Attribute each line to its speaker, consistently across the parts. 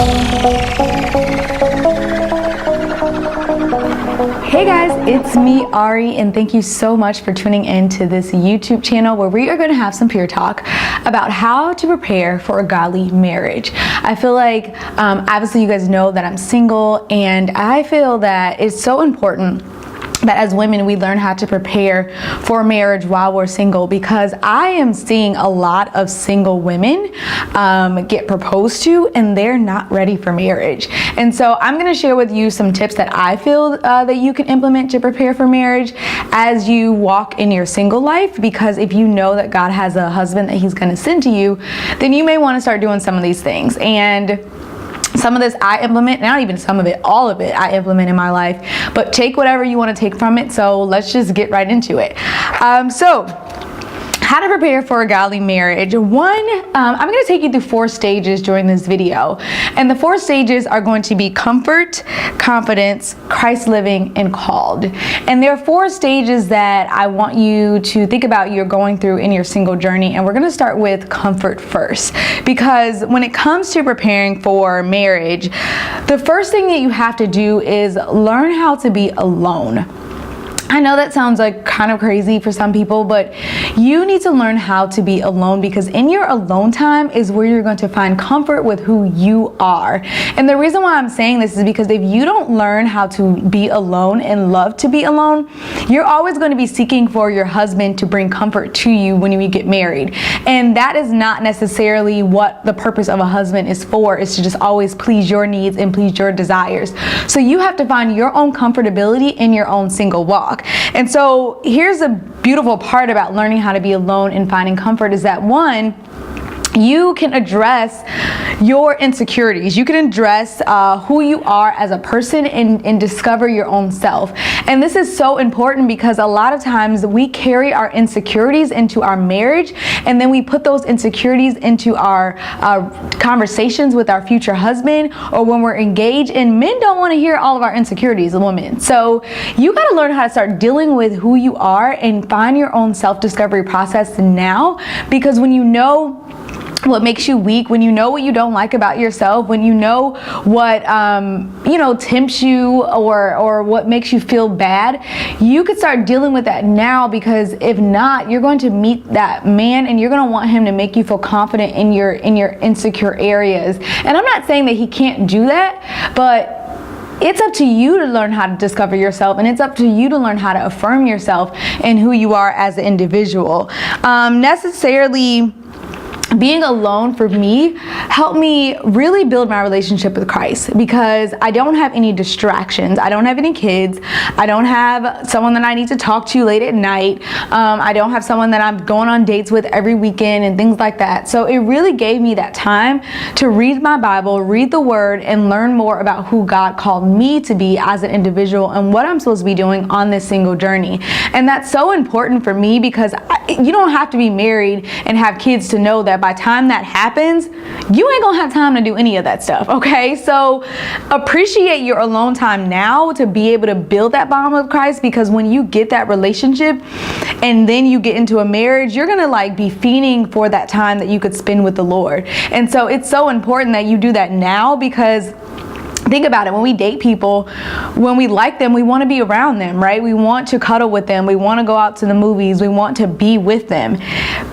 Speaker 1: Hey guys, it's me, Ari, and thank you so much for tuning in to this YouTube channel where we are going to have some peer talk about how to prepare for a godly marriage. I feel like, obviously you guys know that I'm single, and I feel that it's so important that as women we learn how to prepare for marriage while we're single, because I am seeing a lot of single women get proposed to and they're not ready for marriage. And so I'm going to share with you some tips that I feel that you can implement to prepare for marriage as you walk in your single life, because if you know that God has a husband that he's going to send to you, then you may want to start doing some of these things. And some of this I implement, not even some of it, all of it I implement in my life, but take whatever you want to take from it. So let's just get right into it. So how to prepare for a godly marriage. One, I'm going to take you through 4 stages during this video. And the 4 stages are going to be comfort, confidence, Christ living, and called. And there are 4 stages that I want you to think about you're going through in your single journey. And we're going to start with comfort first, because when it comes to preparing for marriage, the first thing that you have to do is learn how to be alone. I know that sounds like kind of crazy for some people, but you need to learn how to be alone, because in your alone time is where you're going to find comfort with who you are. And the reason why I'm saying this is because if you don't learn how to be alone and love to be alone, you're always going to be seeking for your husband to bring comfort to you when you get married. And that is not necessarily what the purpose of a husband is for, is to just always please your needs and please your desires. So you have to find your own comfortability in your own single walk. And so here's a beautiful part about learning how to be alone and finding comfort, is that one, you can address your insecurities. You can address who you are as a person and discover your own self. And this is so important because a lot of times we carry our insecurities into our marriage, and then we put those insecurities into our conversations with our future husband, or when we're engaged. And men don't want to hear all of our insecurities, women. So you got to learn how to start dealing with who you are and find your own self-discovery process now, because when you know what makes you weak, when you know what you don't like about yourself, when you know what tempts you or what makes you feel bad, you could start dealing with that now. Because if not, you're going to meet that man and you're going to want him to make you feel confident in your insecure areas. And I'm not saying that he can't do that, but it's up to you to learn how to discover yourself, and it's up to you to learn how to affirm yourself and who you are as an individual. Necessarily being alone for me helped me really build my relationship with Christ, because I don't have any distractions. I don't have any kids. I don't have someone that I need to talk to late at night. I don't have someone that I'm going on dates with every weekend and things like that. So it really gave me that time to read my Bible, read the Word, and learn more about who God called me to be as an individual and what I'm supposed to be doing on this single journey. And that's so important for me, because you don't have to be married and have kids to know that by the time that happens, you ain't gonna have time to do any of that stuff, okay? So appreciate your alone time now to be able to build that bond with Christ, because when you get that relationship and then you get into a marriage, you're gonna be fiending for that time that you could spend with the Lord. And so it's so important that you do that now, because think about it. When we date people, when we like them, we want to be around them, right? We want to cuddle with them. We want to go out to the movies. We want to be with them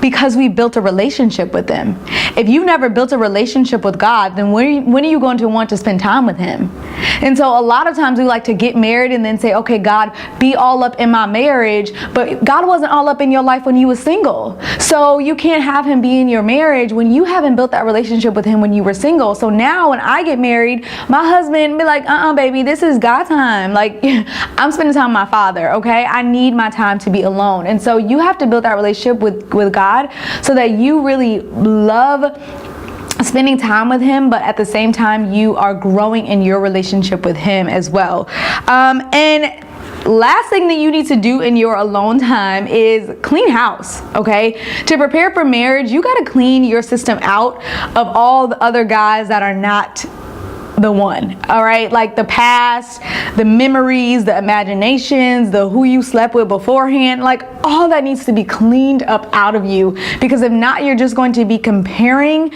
Speaker 1: because we built a relationship with them. If you've never built a relationship with God, then when are you going to want to spend time with him? And so a lot of times we like to get married and then say, okay, God, be all up in my marriage. But God wasn't all up in your life when you were single. So you can't have him be in your marriage when you haven't built that relationship with him when you were single. So now when I get married, my husband be like, baby, this is God time. I'm spending time with my Father, okay? I need my time to be alone. And so you have to build that relationship with God so that you really love spending time with him, but at the same time you are growing in your relationship with him as well. And last thing that you need to do in your alone time is clean house, okay? To prepare for marriage, you got to clean your system out of all the other guys that are not the one, all right? Like the past, the memories, the imaginations, the who you slept with beforehand, like all that needs to be cleaned up out of you, because if not, you're just going to be comparing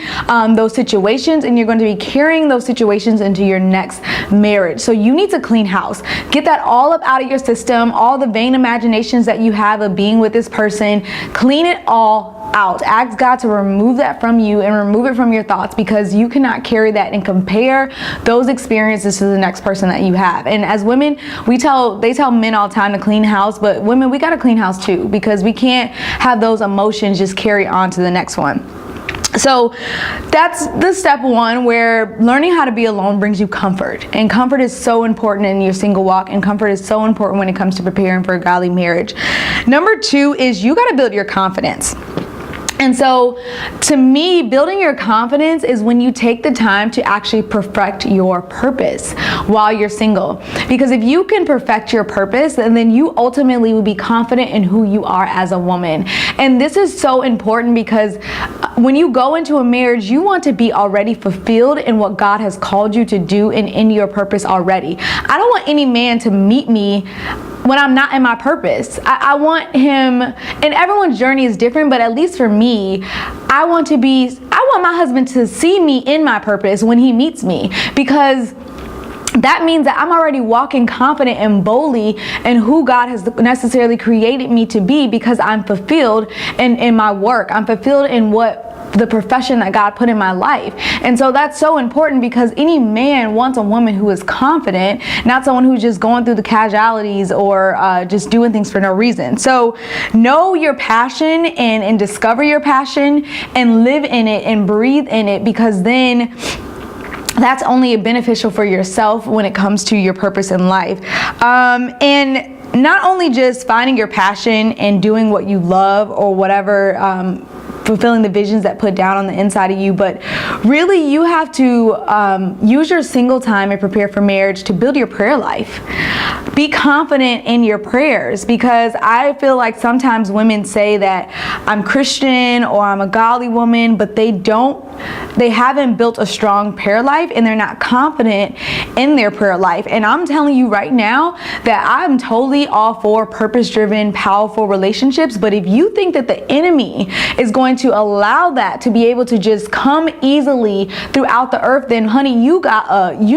Speaker 1: those situations, and you're going to be carrying those situations into your next marriage. So you need to clean house. Get that all up out of your system, all the vain imaginations that you have of being with this person. Clean it all out. Ask God to remove that from you and remove it from your thoughts, because you cannot carry that and compare those experiences to the next person that you have. And as women, they tell men all the time to clean house, but women, we got to clean house too, because we can't have those emotions just carry on to the next one. So that's the step one, where learning how to be alone brings you comfort. And comfort is so important in your single walk, and comfort is so important when it comes to preparing for a godly marriage. Number two is you got to build your confidence. And so to me, building your confidence is when you take the time to actually perfect your purpose while you're single. Because if you can perfect your purpose, then you ultimately will be confident in who you are as a woman. And this is so important, because when you go into a marriage, you want to be already fulfilled in what God has called you to do and in your purpose already. I don't want any man to meet me when I'm not in my purpose. I want him, and everyone's journey is different, but at least for me, I want my husband to see me in my purpose when he meets me, because that means that I'm already walking confident and boldly in who God has necessarily created me to be, because I'm fulfilled in my work. I'm fulfilled in the profession that God put in my life. And so that's so important, because any man wants a woman who is confident, not someone who's just going through the casualties or just doing things for no reason. So know your passion and discover your passion and live in it and breathe in it, because then that's only beneficial for yourself when it comes to your purpose in life. And not only just finding your passion and doing what you love or whatever, fulfilling the visions that put down on the inside of you, but really you have to use your single time and prepare for marriage to build your prayer life. Be confident in your prayers, because I feel like sometimes women say that I'm Christian or I'm a godly woman, but they haven't built a strong prayer life, and they're not confident in their prayer life. And I'm telling you right now that I'm totally all for purpose-driven, powerful relationships. But if you think that the enemy is going to allow that to be able to just come easily throughout the earth, then honey, you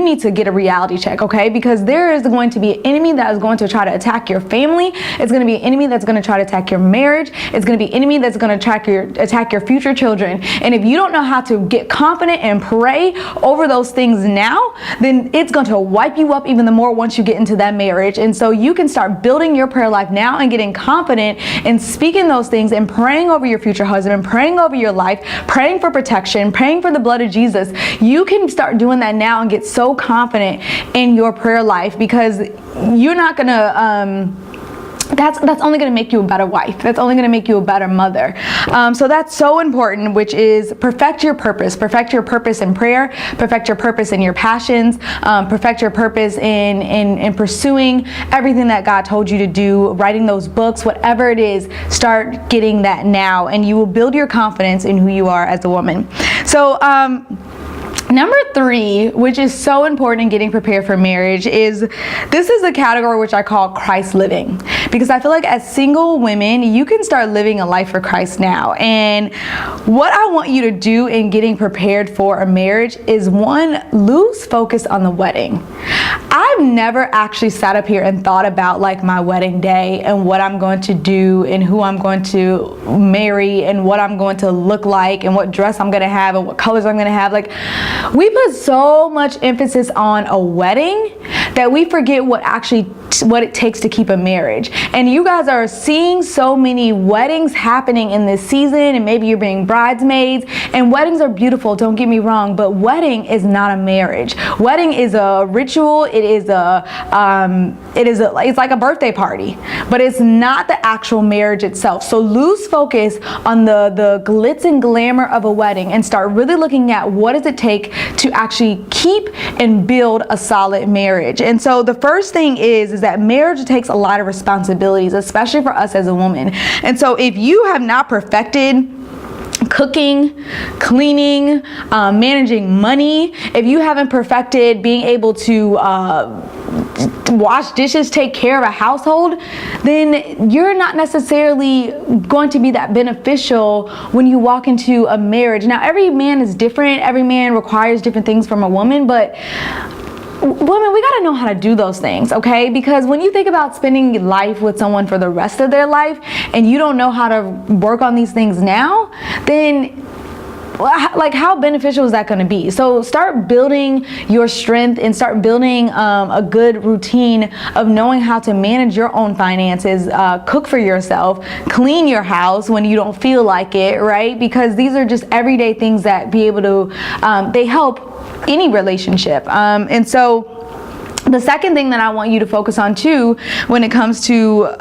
Speaker 1: need to get a reality check, okay? Because there is going to be an enemy that is going to try to attack your family. It's going to be an enemy that's going to try to attack your marriage. It's going to be an enemy that's going to attack your future children. And if you don't know how to get confident and pray over those things now, then it's going to wipe you up even the more once you get into that marriage. And so you can start building your prayer life now and getting confident and speaking those things and praying over your future husband, praying over your life, praying for protection, praying for the blood of Jesus. You can start doing that now and get so confident in your prayer life, because you're not going to that's only going to make you a better wife. That's only going to make you a better mother. So that's so important, which is perfect your purpose. Perfect your purpose in prayer. Perfect your purpose in your passions. Perfect your purpose in pursuing everything that God told you to do, writing those books, whatever it is, start getting that now, and you will build your confidence in who you are as a woman. So, number three, which is so important in getting prepared for marriage, is this is a category which I call Christ living. Because I feel like as single women, you can start living a life for Christ now. And what I want you to do in getting prepared for a marriage is, one, lose focus on the wedding. I've never actually sat up here and thought about like my wedding day and what I'm going to do and who I'm going to marry and what I'm going to look like and what dress I'm going to have and what colors I'm going to have. Like, we put so much emphasis on a wedding that we forget what it takes to keep a marriage. And you guys are seeing so many weddings happening in this season, and maybe you're being bridesmaids, and weddings are beautiful, don't get me wrong, but wedding is not a marriage. Wedding is a ritual. It's like a birthday party, but it's not the actual marriage itself. So lose focus on the glitz and glamour of a wedding and start really looking at what does it take to actually keep and build a solid marriage. And so the first thing is that marriage takes a lot of responsibilities, especially for us as a woman. And so if you have not perfected cooking, cleaning, managing money, if you haven't perfected being able to wash dishes, take care of a household, then you're not necessarily going to be that beneficial when you walk into a marriage. Now, every man is different. Every man requires different things from a woman, but women, we got to know how to do those things, okay? Because when you think about spending life with someone for the rest of their life and you don't know how to work on these things now, then like how beneficial is that going to be? So start building your strength and start building a good routine of knowing how to manage your own finances, cook for yourself, clean your house when you don't feel like it, right? Because these are just everyday things that be able to, they help any relationship. And so the second thing that I want you to focus on too when it comes to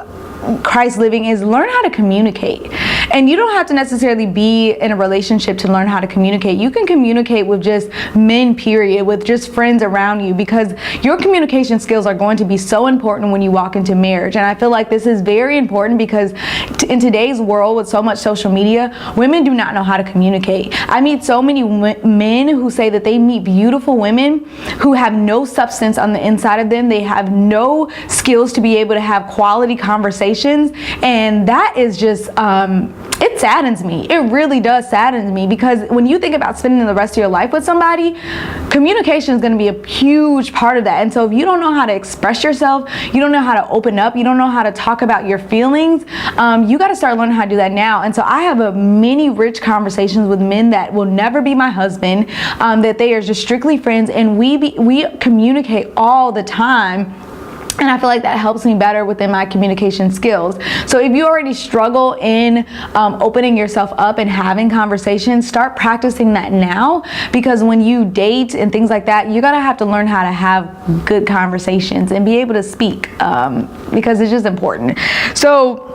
Speaker 1: Christ living is learn how to communicate. And you don't have to necessarily be in a relationship to learn how to communicate. You can communicate with just men, period, with just friends around you, because your communication skills are going to be so important when you walk into marriage. And I feel like this is very important because in today's world with so much social media, women do not know how to communicate. I meet so many men who say that they meet beautiful women who have no substance on the inside of them. They have no skills to be able to have quality conversations. And that is just, it saddens me. It really does sadden me, because when you think about spending the rest of your life with somebody, communication is going to be a huge part of that. And so if you don't know how to express yourself, you don't know how to open up, you don't know how to talk about your feelings, you got to start learning how to do that now. And so I have many rich conversations with men that will never be my husband, that they are just strictly friends, and we communicate all the time. And I feel like that helps me better within my communication skills. So if you already struggle in opening yourself up and having conversations, start practicing that now, because when you date and things like that, you're gonna have to learn how to have good conversations and be able to speak, because it's just important. So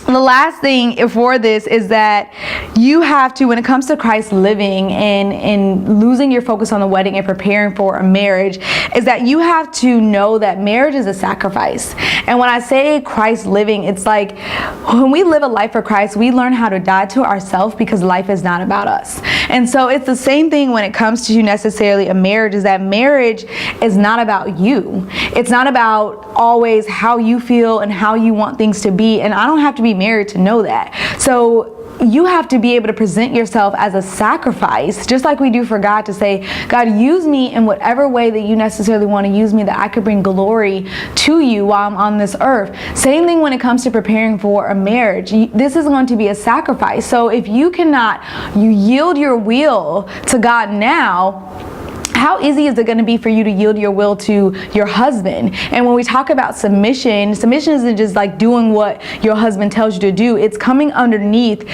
Speaker 1: the last thing for this is that you have to, when it comes to Christ living and losing your focus on the wedding and preparing for a marriage, is that you have to know that marriage is a sacrifice. And when I say Christ living, it's like when we live a life for Christ, we learn how to die to ourselves, because life is not about us. And so it's the same thing when it comes to necessarily a marriage, is that marriage is not about you. It's not about always how you feel and how you want things to be. And I don't have to be married to know that. So you have to be able to present yourself as a sacrifice, just like we do for God, to say, God, use me in whatever way that you necessarily want to use me, that I could bring glory to you while I'm on this earth. Same thing when it comes to preparing for a marriage. This is going to be a sacrifice. So if you yield your will to God now, how easy is it going to be for you to yield your will to your husband? And when we talk about submission isn't just like doing what your husband tells you to do. It's coming underneath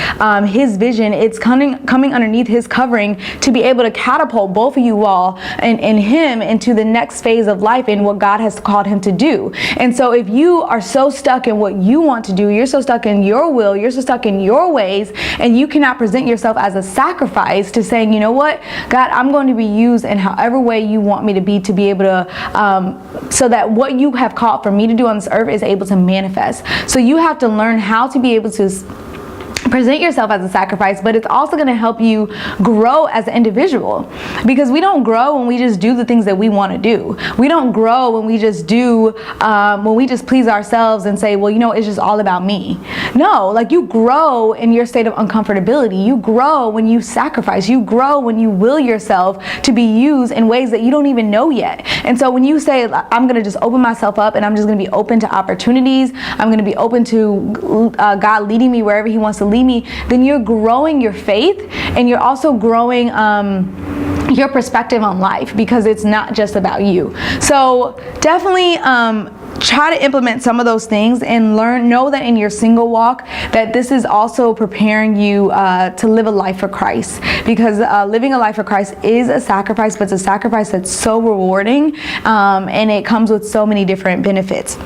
Speaker 1: his vision. It's coming underneath his covering to be able to catapult both of you all and him into the next phase of life and what God has called him to do. And so if you are so stuck in what you want to do, you're so stuck in your will, you're so stuck in your ways, and you cannot present yourself as a sacrifice to saying, you know what, God, I'm going to be used in however way you want me to be able to, so that what you have called for me to do on this earth is able to manifest. So you have to learn how to be able to present yourself as a sacrifice, but it's also going to help you grow as an individual, because we don't grow when we just do the things that we want to do. We don't grow when we just when we just please ourselves and say, well, you know, it's just all about me. No, like, you grow in your state of uncomfortability. You grow when you sacrifice. You grow when you will yourself to be used in ways that you don't even know yet. And so when you say, I'm going to just open myself up and I'm just going to be open to opportunities, I'm going to be open to God leading me wherever he wants to lead me, then you're growing your faith, and you're also growing your perspective on life, because it's not just about you. So definitely try to implement some of those things, and know that in your single walk, that this is also preparing you to live a life for Christ, because living a life for Christ is a sacrifice, but it's a sacrifice that's so rewarding, and it comes with so many different benefits.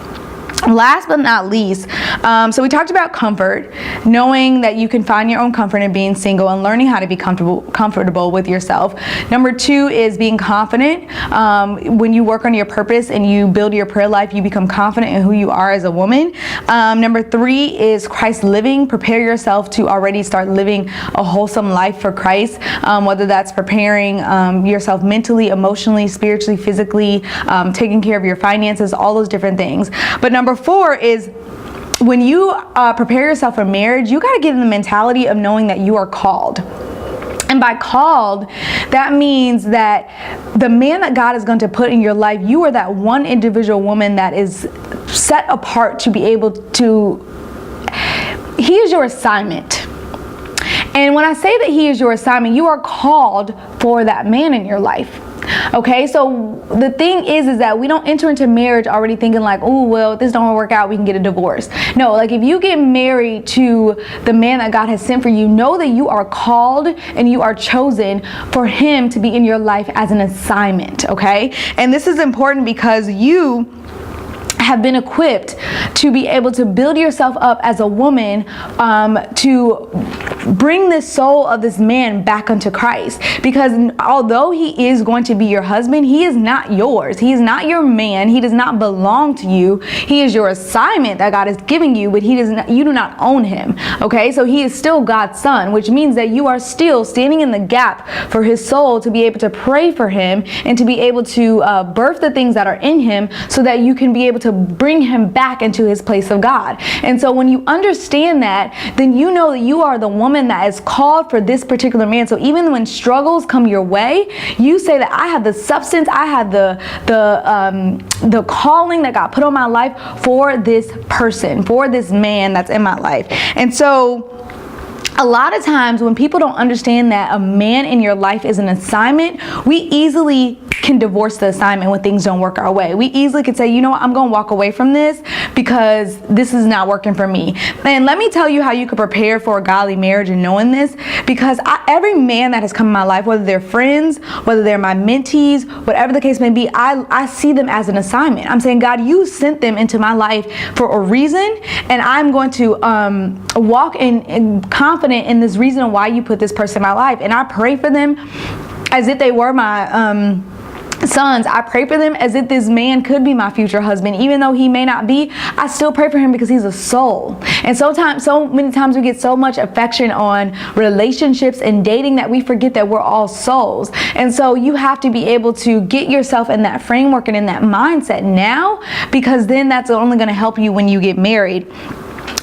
Speaker 1: Last but not least, so we talked about comfort, knowing that you can find your own comfort in being single and learning how to be comfortable with yourself. Number 2 is being confident. When you work on your purpose and you build your prayer life, you become confident in who you are as a woman. Number 3 is Christ living. Prepare yourself to already start living a wholesome life for Christ, whether that's preparing yourself mentally, emotionally, spiritually, physically, taking care of your finances, all those different things. But number 4 is when you prepare yourself for marriage, you got to get in the mentality of knowing that you are called. And by called, that means that the man that God is going to put in your life, you are that one individual woman that is set apart to be able to, he is your assignment. And when I say that he is your assignment, you are called for that man in your life. Okay, so the thing is that we don't enter into marriage already thinking like, oh, well, if this don't work out, we can get a divorce. No, like if you get married to the man that God has sent for you, know that you are called and you are chosen for him to be in your life as an assignment, okay? And this is important because you have been equipped to be able to build yourself up as a woman, to bring the soul of this man back unto Christ. Because although he is going to be your husband, he is not yours. He is not your man. He does not belong to you. He is your assignment that God is giving you, but you do not own him. Okay, so he is still God's son, which means that you are still standing in the gap for his soul, to be able to pray for him and to be able to birth the things that are in him, so that you can be able to bring him back into his place of God. And so when you understand that, then you know that you are the woman that is called for this particular man. So even when struggles come your way, you say that I have the substance, I have the calling that God put on my life for this person, for this man that's in my life. And so a lot of times when people don't understand that a man in your life is an assignment, we easily can divorce the assignment when things don't work our way. We easily could say, you know what, I'm going to walk away from this because this is not working for me. And let me tell you how you could prepare for a godly marriage and knowing this, because every man that has come in my life, whether they're friends, whether they're my mentees, whatever the case may be, I see them as an assignment. I'm saying, God, you sent them into my life for a reason, and I'm going to walk in confident in this reason why you put this person in my life. And I pray for them as if they were my sons. I pray for them as if this man could be my future husband. Even though he may not be, I still pray for him because he's a soul. And so many times we get so much affection on relationships and dating that we forget that we're all souls. And so you have to be able to get yourself in that framework and in that mindset now, because then that's only going to help you when you get married.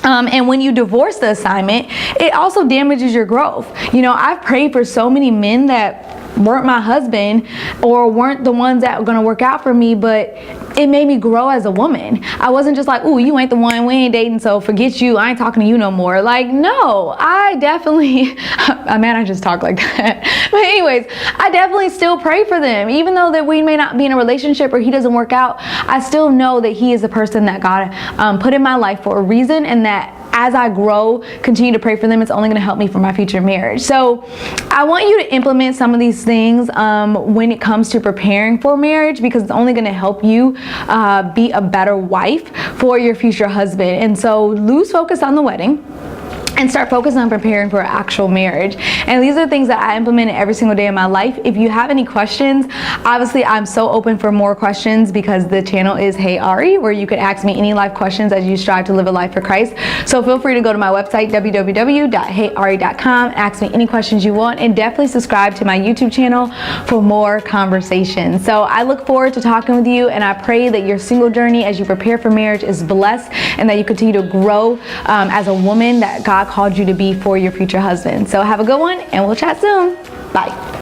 Speaker 1: And when you divorce the assignment, it also damages your growth. You know, I've prayed for so many men that weren't my husband or weren't the ones that were going to work out for me, but it made me grow as a woman. I wasn't just like, ooh, you ain't the one, we ain't dating, so forget you, I ain't talking to you no more. Like, no, I definitely, I just talk like that. But anyways, I definitely still pray for them. Even though that we may not be in a relationship or he doesn't work out, I still know that he is the person that God put in my life for a reason, and that as I grow, continue to pray for them, it's only going to help me for my future marriage. So I want you to implement some of these things when it comes to preparing for marriage, because it's only going to help you be a better wife for your future husband. And so lose focus on the wedding and start focusing on preparing for actual marriage. And these are things that I implement every single day of my life. If you have any questions, obviously I'm so open for more questions, because the channel is Hey Ari, where you could ask me any life questions as you strive to live a life for Christ. So feel free to go to my website, www.heyari.com, ask me any questions you want, and definitely subscribe to my YouTube channel for more conversations. So I look forward to talking with you, and I pray that your single journey as you prepare for marriage is blessed, and that you continue to grow as a woman that God called you to be for your future husband. So have a good one, and we'll chat soon. Bye.